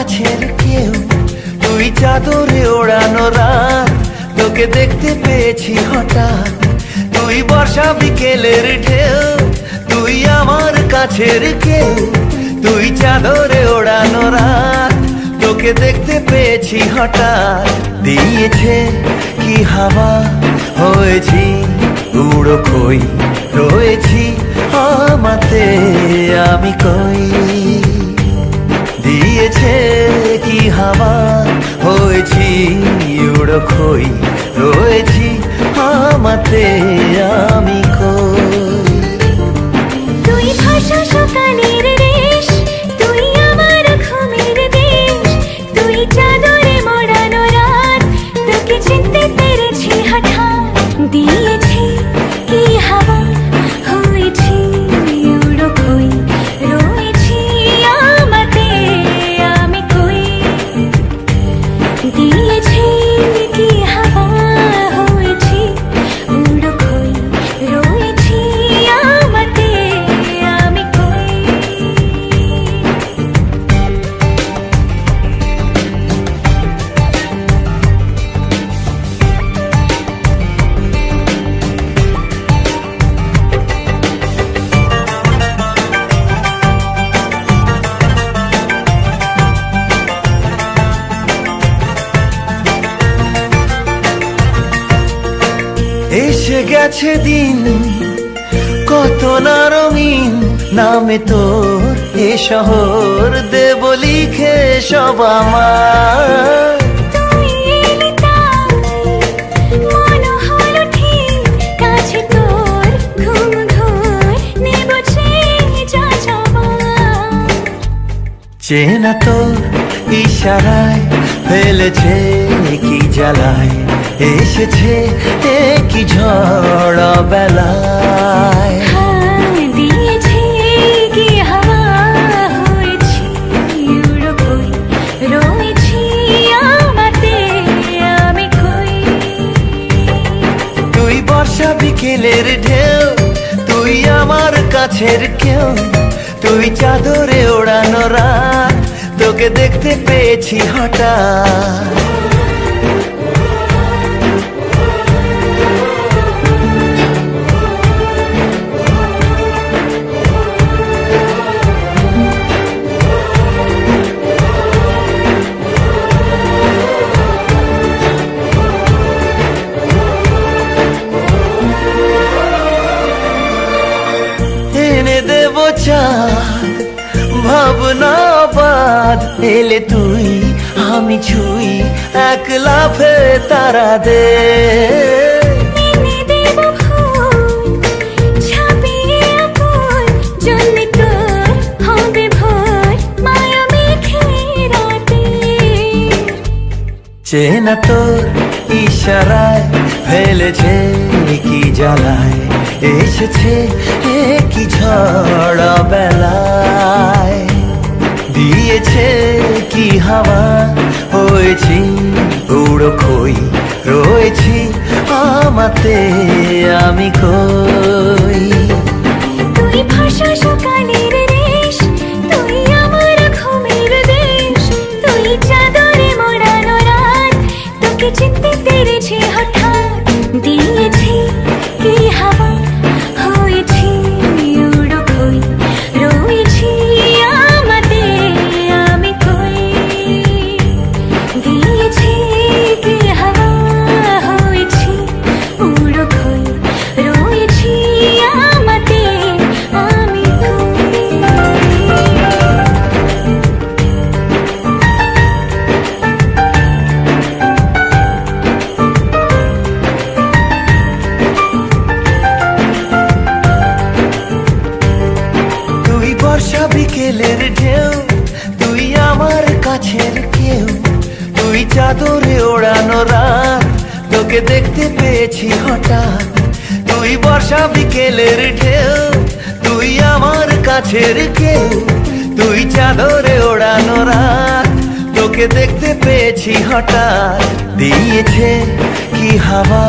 কাছের কেউ, তুই চাদরে ওড়ানো রাত, তোকে দেখতে পেয়েছি হঠাৎ। তুই বর্ষা বিকেলের ঢেউ, তুই আমার কাছের কেউ, তুই চাদরে ওড়ানো রাত, তোকে দেখতে পেয়েছি হঠাৎ। দিয়েছে কি হাওয়া, হয়েছি উড়ো খই, রয়েছি আমাতে আমি কই। দিয়েছে কি হাওয়া, হয়েছি উড়ো খই, রয়েছি আমাতে আমি কই। তুই ভাষা সকালের রেশ, তুই আমার ঘুমের দেশ, তুই চাদরে মোড়ানো রাত, তোকে চিনতে পেরেছি হঠাৎ। দিয়েছি কি হাওয়া, হয়েছি উড়ো খই, রয়েছি আমাতে আমি কই। দিয়েছি কি হাওয়া, হয়েছি উড়ো খই, রয়েছি আমাতে আমি কই। এসে গেছে দিন কত না রঙিন, নামে তোর এ শহর দেব লিখে সব আমার। তুই এলি তাই মন হলো ঠিক, কাছে তোর ঘুম ঘোর নেব যা যাবার। চেনা তোর ইশারায় ফেলেছে কি জ্বালায়, এসেছে কি ঝড় বেলায়। দিয়েছি কি হাওয়া, হয়েছি উড়ো খই, রয়েছি আমাতে আমি কই। তুই বর্ষা বিকেলের ঢেউ, তুই আমার কাছের কেউ, তুই চাদরে ওড়ানো রাত, তোকে দেখতে পেয়েছি হঠাৎ। এনে দেব চাঁদ ভাবনা বাদ, এলে তুই আমি ছুই এক লাফে তারা দে। এনে দেব ফুল ছাপিয়ে আপন, জন্মে তোর হবে ভোর মায়া মেঘে রাতে। চেনা তোর ইশারায় ফেলেছে কি জ্বালায়, এসেছে কি ঝড় বেলায়। দিয়েছে কি হাওয়া, হয়েছি উড়ো খই, রয়েছি আমাতে আমি কই। তুই ভাষা সকালের রেশ, তুই আমার ঘুমের দেশ, তুই চাদরে মোড়ানো রাত, তোকে চিনতে পেরেছি হঠাৎ। দিয়েছি কি হাওয়া, হয়েছি উড়ো খই, রয়েছি আমাতে আমি কই। দিয়েছি কি হাওয়া, হয়েছি উড়ো খই, রয়েছি আমাতে আমি কই। তুই বর্ষা বিকেলের ঢেউ, তুই আমার কাছের কেউ, তুই চাদরে ওড়ানো রাত, তোকে দেখতে পেয়েছি হঠাৎ। তুই বর্ষা বিকেলের ঢেউ, তুই আমার কাছের কেউ, তুই চাদরে ওড়ানো রাত, তোকে দেখতে পেয়েছি হঠাৎ। দিয়েছে কি হাওয়া।